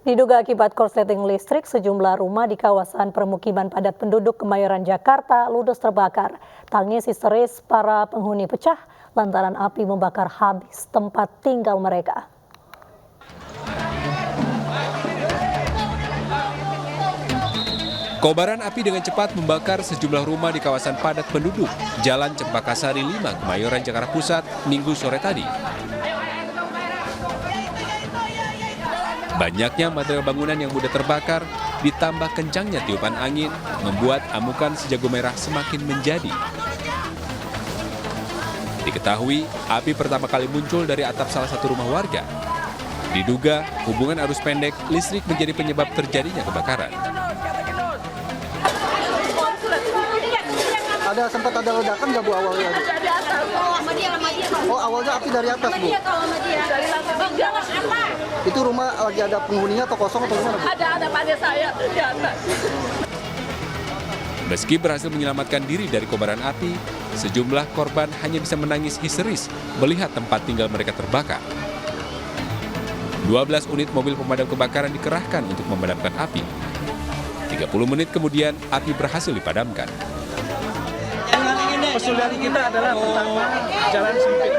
Diduga akibat korsleting listrik, sejumlah rumah di kawasan permukiman padat penduduk Kemayoran, Jakarta ludes terbakar. Tangis histeris para penghuni pecah lantaran api membakar habis tempat tinggal mereka. Kobaran api dengan cepat membakar sejumlah rumah di kawasan padat penduduk, Jalan Cempaka Sari 5, Kemayoran, Jakarta Pusat, Minggu sore tadi. Banyaknya material bangunan yang mudah terbakar, ditambah kencangnya tiupan angin, membuat amukan sejago merah semakin menjadi. Diketahui, api pertama kali muncul dari atap salah satu rumah warga. Diduga, hubungan arus pendek listrik menjadi penyebab terjadinya kebakaran. Sempat ada ledakan nggak Bu awalnya? Ada di atas. Oh awalnya api dari atas Bu? Iya kalau sama dia. Dari lantai bawah. Itu rumah lagi ada penghuninya atau kosong atau gimana Bu? Ada pada saya di atas. Meski berhasil menyelamatkan diri dari kobaran api, sejumlah korban hanya bisa menangis histeris melihat tempat tinggal mereka terbakar. 12 unit mobil pemadam kebakaran dikerahkan untuk memadamkan api. 30 menit kemudian, api berhasil dipadamkan. Kesulitan kita adalah pertama jalan sempit,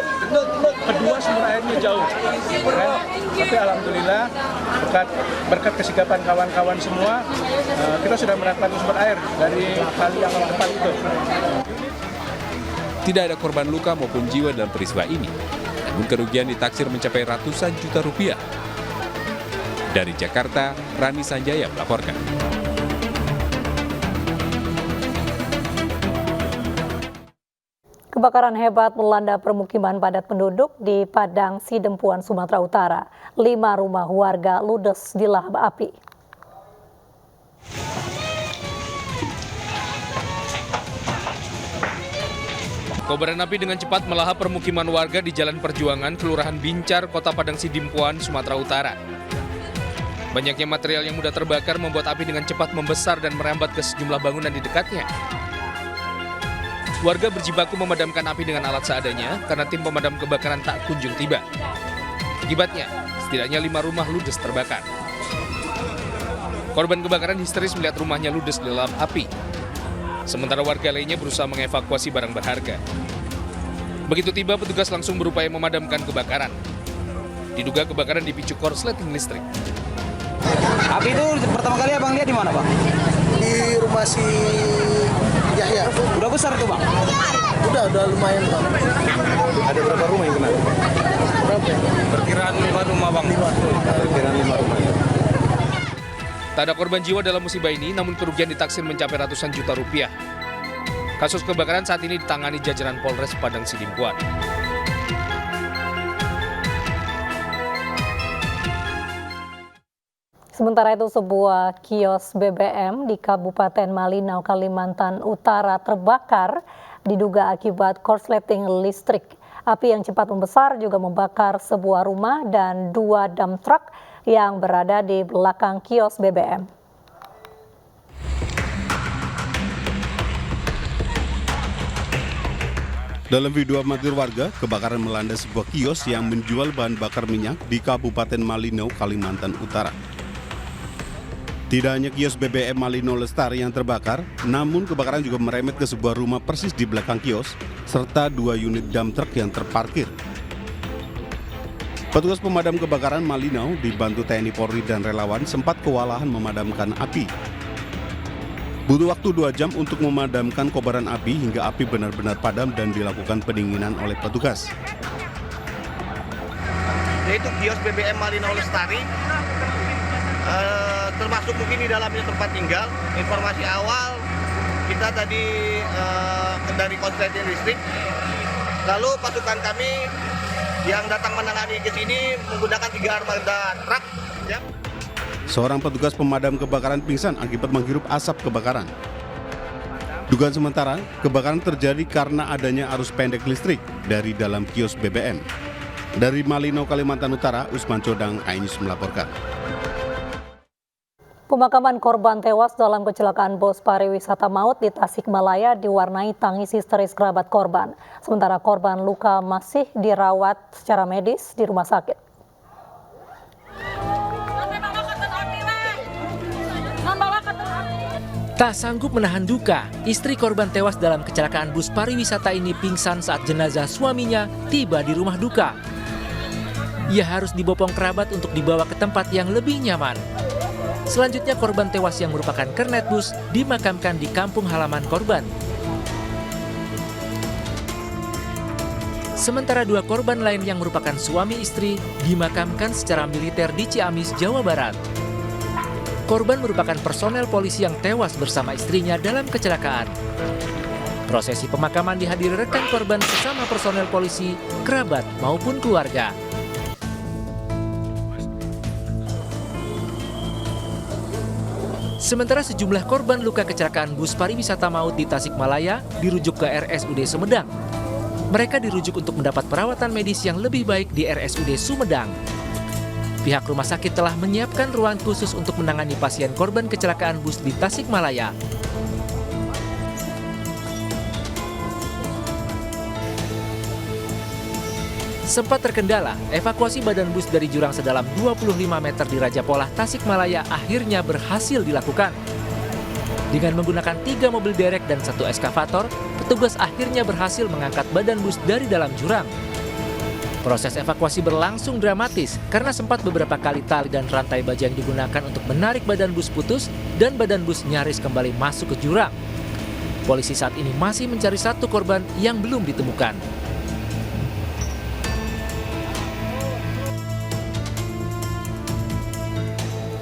kedua sumber airnya jauh. Tapi alhamdulillah berkat kesigapan kawan-kawan semua, kita sudah mendapatkan sumber air dari kali yang tepat itu. Tidak ada korban luka maupun jiwa dalam peristiwa ini, namun kerugian ditaksir mencapai ratusan juta rupiah. Dari Jakarta, Rani Sanjaya melaporkan. Kebakaran hebat melanda permukiman padat penduduk di Padang Sidempuan, Sumatera Utara. 5 rumah warga ludes dilahap api. Kobaran api dengan cepat melahap permukiman warga di Jalan Perjuangan, Kelurahan Bincar, Kota Padang Sidempuan, Sumatera Utara. Banyaknya material yang mudah terbakar membuat api dengan cepat membesar dan merambat ke sejumlah bangunan di dekatnya. Warga berjibaku memadamkan api dengan alat seadanya karena tim pemadam kebakaran tak kunjung tiba. Akibatnya, setidaknya 5 rumah ludes terbakar. Korban kebakaran histeris melihat rumahnya ludes di dalam api. Sementara warga lainnya berusaha mengevakuasi barang berharga. Begitu tiba, petugas langsung berupaya memadamkan kebakaran. Diduga kebakaran dipicu korsleting listrik. Api itu pertama kali abang lihat di mana, Bang? Di rumah si Yahya. Udah besar itu, Bang? Udah lumayan Bang. Ada berapa rumah yang kena? Berapa? Perkiraan 5 rumah, Bang. Perkiraan 5 rumah. Tak ada korban jiwa dalam musibah ini, namun kerugian ditaksir mencapai ratusan juta rupiah. Kasus kebakaran saat ini ditangani jajaran Polres Padang Sidempuan. Sementara itu, sebuah kios BBM di Kabupaten Malinau, Kalimantan Utara terbakar diduga akibat korsleting listrik. Api yang cepat membesar juga membakar sebuah rumah dan 2 dump truck yang berada di belakang kios BBM. Dalam video amatir warga, kebakaran melanda sebuah kios yang menjual bahan bakar minyak di Kabupaten Malinau, Kalimantan Utara. Tidak hanya kios BBM Malinau Lestari yang terbakar, namun kebakaran juga merembet ke sebuah rumah persis di belakang kios, serta 2 unit dump truck yang terparkir. Petugas pemadam kebakaran Malinau dibantu TNI Polri dan relawan sempat kewalahan memadamkan api. Butuh waktu 2 jam untuk memadamkan kobaran api hingga api benar-benar padam dan dilakukan pendinginan oleh petugas. Yaitu kios BBM Malinau Lestari, termasuk mungkin di dalamnya tempat tinggal. Informasi awal kita tadi dari korsleting listrik, lalu pasukan kami yang datang menangani ke sini menggunakan 3 armada truk. Ya. Seorang petugas pemadam kebakaran pingsan akibat menghirup asap kebakaran. Dugaan sementara, kebakaran terjadi karena adanya arus pendek listrik dari dalam kios BBM. Dari Malinau, Kalimantan Utara, Usman Codang, iNews melaporkan. Pemakaman korban tewas dalam kecelakaan bus pariwisata maut di Tasikmalaya diwarnai tangis histeris kerabat korban. Sementara korban luka masih dirawat secara medis di rumah sakit. Tak sanggup menahan duka, istri korban tewas dalam kecelakaan bus pariwisata ini pingsan saat jenazah suaminya tiba di rumah duka. Ia harus dibopong kerabat untuk dibawa ke tempat yang lebih nyaman. Selanjutnya korban tewas yang merupakan kernet bus dimakamkan di kampung halaman korban. Sementara 2 korban lain yang merupakan suami istri dimakamkan secara militer di Ciamis, Jawa Barat. Korban merupakan personel polisi yang tewas bersama istrinya dalam kecelakaan. Prosesi pemakaman dihadiri rekan korban sesama personel polisi, kerabat maupun keluarga. Sementara sejumlah korban luka kecelakaan bus pariwisata maut di Tasikmalaya dirujuk ke RSUD Sumedang. Mereka dirujuk untuk mendapat perawatan medis yang lebih baik di RSUD Sumedang. Pihak rumah sakit telah menyiapkan ruangan khusus untuk menangani pasien korban kecelakaan bus di Tasikmalaya. Sempat terkendala, evakuasi badan bus dari jurang sedalam 25 meter di Raja Polah, Tasikmalaya akhirnya berhasil dilakukan. Dengan menggunakan 3 mobil derek dan 1 eskavator, petugas akhirnya berhasil mengangkat badan bus dari dalam jurang. Proses evakuasi berlangsung dramatis karena sempat beberapa kali tali dan rantai baja yang digunakan untuk menarik badan bus putus dan badan bus nyaris kembali masuk ke jurang. Polisi saat ini masih mencari 1 korban yang belum ditemukan.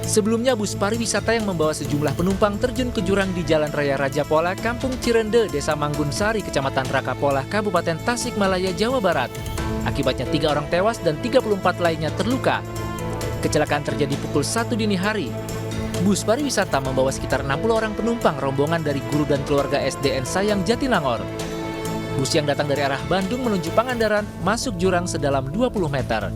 Sebelumnya bus pariwisata yang membawa sejumlah penumpang terjun ke jurang di Jalan Raya Raja Polah, Kampung Cirende, Desa Manggun Sari, Kecamatan Rakapolah, Kabupaten Tasikmalaya, Jawa Barat. Akibatnya 3 orang tewas dan 34 lainnya terluka. Kecelakaan terjadi pukul 1 dini hari. Bus pariwisata membawa sekitar 60 orang penumpang rombongan dari guru dan keluarga SDN Sayang Jatinangor. Bus yang datang dari arah Bandung menuju Pangandaran masuk jurang sedalam 20 meter.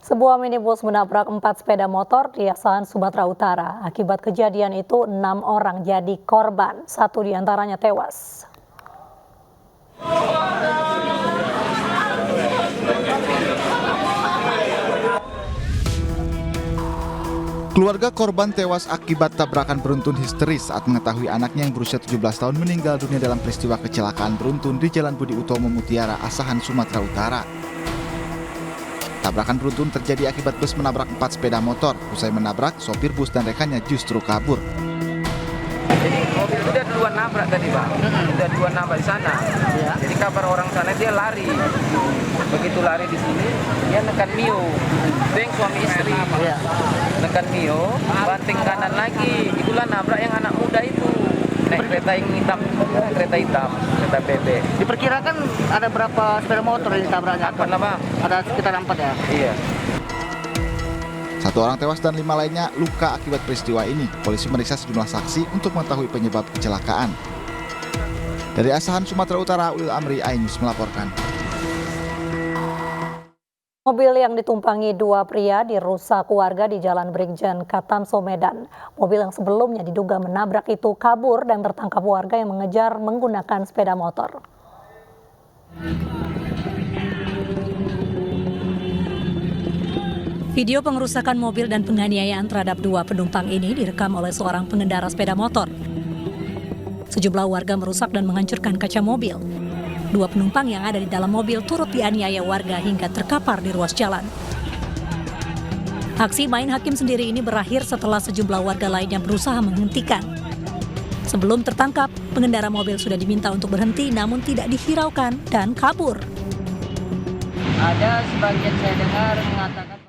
Sebuah minibus menabrak 4 sepeda motor di Asahan, Sumatera Utara. Akibat kejadian itu 6 orang jadi korban, 1 diantaranya tewas. Keluarga korban tewas akibat tabrakan beruntun histeris saat mengetahui anaknya yang berusia 17 tahun meninggal dunia dalam peristiwa kecelakaan beruntun di Jalan Budi Utomo Mutiara, Asahan, Sumatera Utara. Tabrakan beruntun terjadi akibat bus menabrak 4 sepeda motor. Usai menabrak, sopir bus dan rekannya justru kabur. Jadi mobil itu udah duluan nabrak tadi, Pak. Udah duluan nabrak di sana. Ya. Jadi kabar orang sana dia lari. Begitu lari di sini, dia nekan Mio. Itu yang suami istri. Ya. Nekan Mio, banting kanan lagi. Itulah nabrak yang anak muda itu. Naik kereta yang hitam, kereta bebek. Diperkirakan ada berapa sepeda motor yang ditabraknya? 4 lah, Bang. Ada sekitar 4 ya? Iya. 1 orang tewas dan 5 lainnya luka akibat peristiwa ini. Polisi meriksa sejumlah saksi untuk mengetahui penyebab kecelakaan. Dari Asahan, Sumatera Utara, Ulil Amri, iNews melaporkan. Mobil yang ditumpangi 2 pria dirusak warga di Jalan Brigjen Katamso, Medan. Mobil yang sebelumnya diduga menabrak itu kabur dan tertangkap warga yang mengejar menggunakan sepeda motor. Video pengerusakan mobil dan penganiayaan terhadap 2 penumpang ini direkam oleh seorang pengendara sepeda motor. Sejumlah warga merusak dan menghancurkan kaca mobil. 2 penumpang yang ada di dalam mobil turut dianiaya warga hingga terkapar di ruas jalan. Aksi main hakim sendiri ini berakhir setelah sejumlah warga lainnya berusaha menghentikan. Sebelum tertangkap, pengendara mobil sudah diminta untuk berhenti namun tidak dihiraukan dan kabur. Ada sebagian saya dengar mengatakan